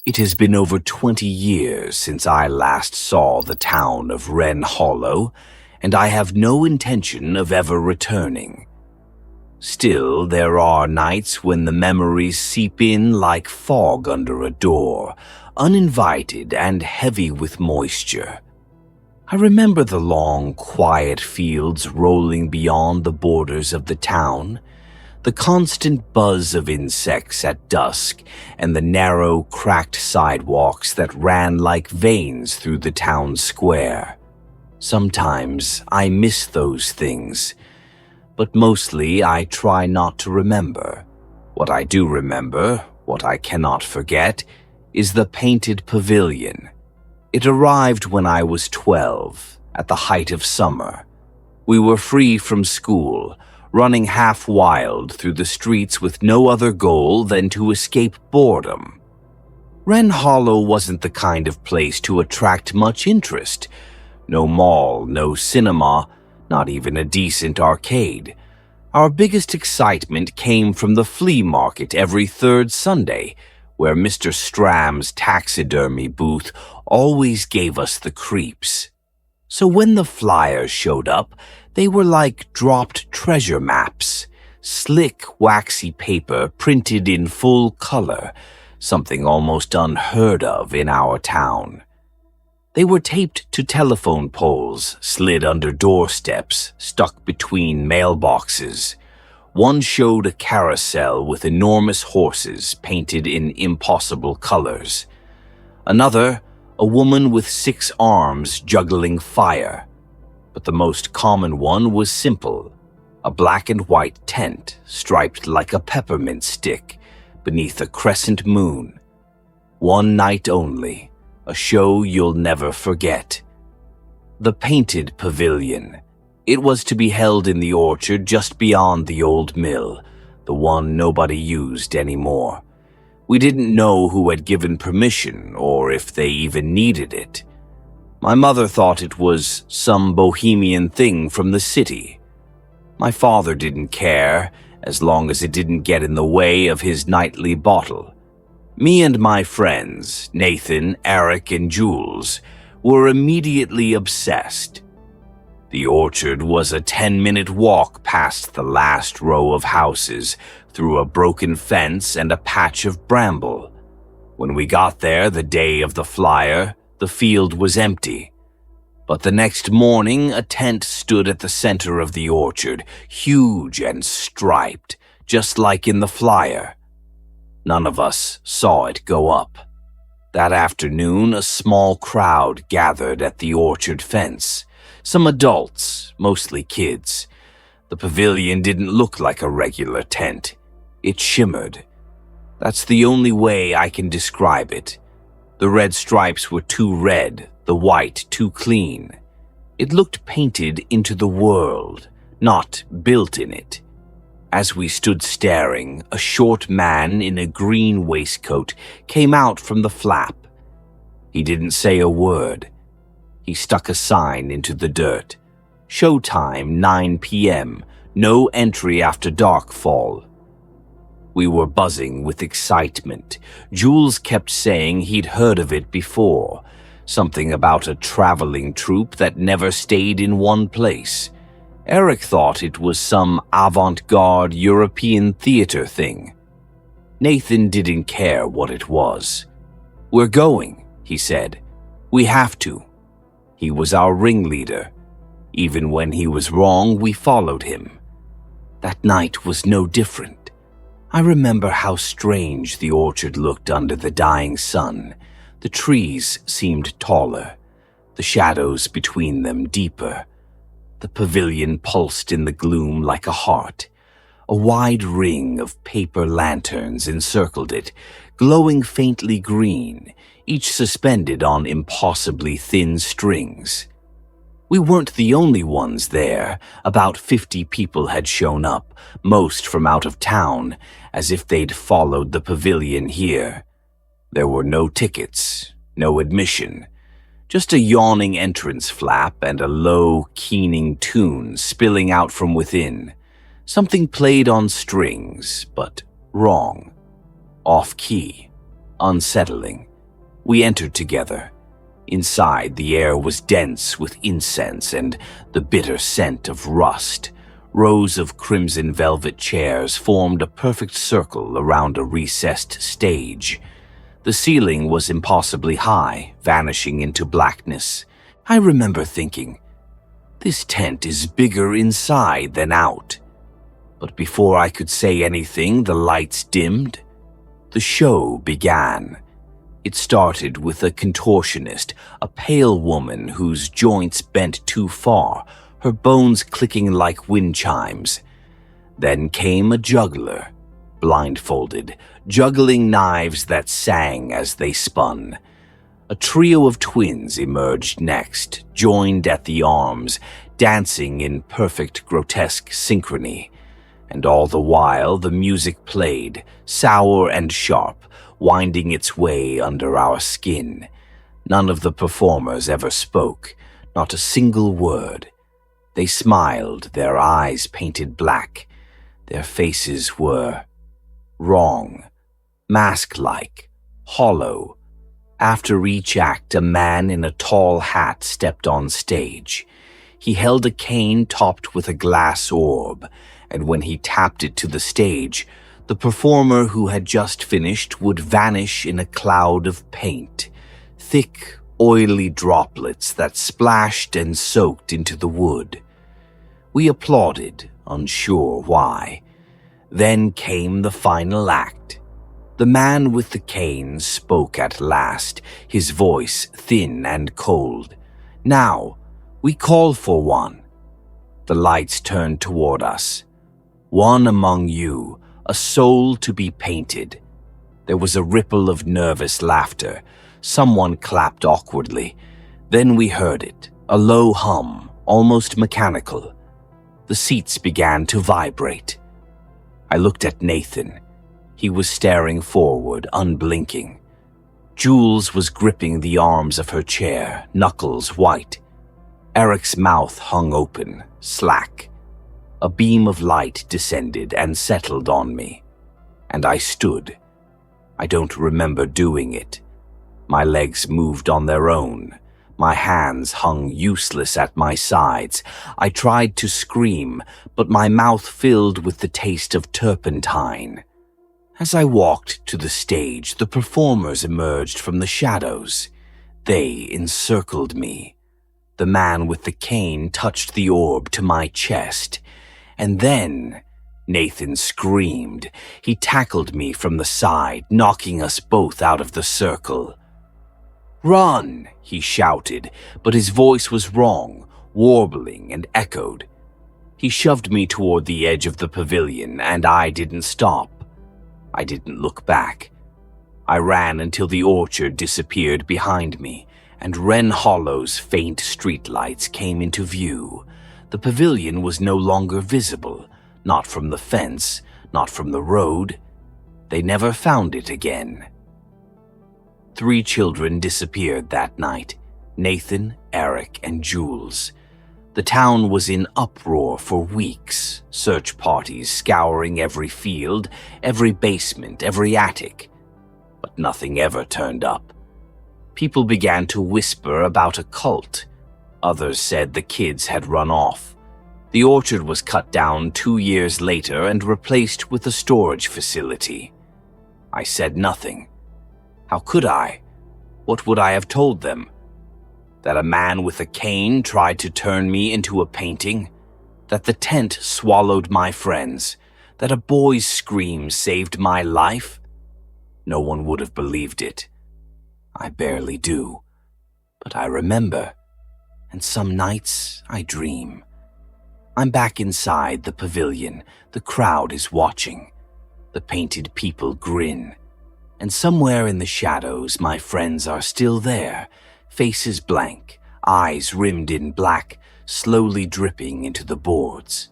It has been over 20 years since I last saw the town of Wren Hollow, and I have no intention of ever returning. Still, there are nights when the memories seep in like fog under a door, uninvited and heavy with moisture. I remember the long, quiet fields rolling beyond the borders of the town, the constant buzz of insects at dusk, and the narrow, cracked sidewalks that ran like veins through the town square. Sometimes I miss those things, but mostly I try not to remember. What I do remember, what I cannot forget, is the Painted Pavilion. It arrived when I was 12, at the height of summer. We were free from school, running half wild through the streets with no other goal than to escape boredom. Wren Hollow wasn't the kind of place to attract much interest. No mall, no cinema, not even a decent arcade. Our biggest excitement came from the flea market every third Sunday, where Mr. Stram's taxidermy booth always gave us the creeps. So when the flyers showed up, they were like dropped treasure maps, slick, waxy paper printed in full color, something almost unheard of in our town. They were taped to telephone poles, slid under doorsteps, stuck between mailboxes. One showed a carousel with enormous horses painted in impossible colors. Another, a woman with 6 arms juggling fire. But the most common one was simple, a black and white tent striped like a peppermint stick beneath a crescent moon. One night only, a show you'll never forget. The Painted Pavilion. It was to be held in the orchard just beyond the old mill, the one nobody used anymore. We didn't know who had given permission or if they even needed it. My mother thought it was some bohemian thing from the city. My father didn't care, as long as it didn't get in the way of his nightly bottle. Me and my friends, Nathan, Eric, and Jules, were immediately obsessed. The orchard was a 10-minute walk past the last row of houses, through a broken fence and a patch of bramble. When we got there the day of the flyer, the field was empty. But the next morning, a tent stood at the center of the orchard, huge and striped, just like in the flyer. None of us saw it go up. That afternoon, a small crowd gathered at the orchard fence. Some adults, mostly kids. The pavilion didn't look like a regular tent. It shimmered. That's the only way I can describe it. The red stripes were too red, the white too clean. It looked painted into the world, not built in it. As we stood staring, a short man in a green waistcoat came out from the flap. He didn't say a word. He stuck a sign into the dirt. Showtime 9 p.m., no entry after darkfall. We were buzzing with excitement. Jules kept saying he'd heard of it before. Something about a traveling troupe that never stayed in one place. Eric thought it was some avant-garde European theater thing. Nathan didn't care what it was. "We're going," he said. "We have to." He was our ringleader. Even when he was wrong, we followed him. That night was no different. I remember how strange the orchard looked under the dying sun. The trees seemed taller, the shadows between them deeper. The pavilion pulsed in the gloom like a heart. A wide ring of paper lanterns encircled it, glowing faintly green, each suspended on impossibly thin strings. We weren't the only ones there. About 50 people had shown up, most from out of town, as if they'd followed the pavilion here. There were no tickets, no admission, just a yawning entrance flap and a low, keening tune spilling out from within. Something played on strings, but wrong. Off-key, unsettling. We entered together. Inside, the air was dense with incense and the bitter scent of rust. Rows of crimson velvet chairs formed a perfect circle around a recessed stage. The ceiling was impossibly high, vanishing into blackness. I remember thinking, this tent is bigger inside than out. But before I could say anything, the lights dimmed. The show began. It started with a contortionist, a pale woman whose joints bent too far, her bones clicking like wind chimes. Then came a juggler, blindfolded, juggling knives that sang as they spun. A trio of twins emerged next, joined at the arms, dancing in perfect grotesque synchrony. And all the while the music played, sour and sharp, winding its way under our skin. None of the performers ever spoke, not a single word. They smiled, their eyes painted black. Their faces were wrong, mask-like, hollow. After each act, a man in a tall hat stepped on stage. He held a cane topped with a glass orb, and when he tapped it to the stage, the performer who had just finished would vanish in a cloud of paint, thick, oily droplets that splashed and soaked into the wood. We applauded, unsure why. Then came the final act. The man with the cane spoke at last, his voice thin and cold. "Now, we call for one." The lights turned toward us. "One among you, a soul to be painted." There was a ripple of nervous laughter. Someone clapped awkwardly. Then we heard it, a low hum, almost mechanical. The seats began to vibrate. I looked at Nathan. He was staring forward, unblinking. Jules was gripping the arms of her chair, knuckles white. Eric's mouth hung open, slack. A beam of light descended and settled on me, and I stood. I don't remember doing it. My legs moved on their own. My hands hung useless at my sides. I tried to scream, but my mouth filled with the taste of turpentine. As I walked to the stage, the performers emerged from the shadows. They encircled me. The man with the cane touched the orb to my chest. And then Nathan screamed. He tackled me from the side, knocking us both out of the circle. "Run!" he shouted, but his voice was wrong, warbling and echoed. He shoved me toward the edge of the pavilion, and I didn't stop. I didn't look back. I ran until the orchard disappeared behind me, and Wren Hollow's faint streetlights came into view. The pavilion was no longer visible, not from the fence, not from the road. They never found it again. 3 children disappeared that night, Nathan, Eric, and Jules. The town was in uproar for weeks, search parties scouring every field, every basement, every attic. But nothing ever turned up. People began to whisper about a cult. Others said the kids had run off. The orchard was cut down 2 years later and replaced with a storage facility. I said nothing. How could I? What would I have told them? That a man with a cane tried to turn me into a painting? That the tent swallowed my friends? That a boy's scream saved my life? No one would have believed it. I barely do. But I remember. And some nights I dream. I'm back inside the pavilion. The crowd is watching. The painted people grin. And somewhere in the shadows, my friends are still there, faces blank, eyes rimmed in black, slowly dripping into the boards.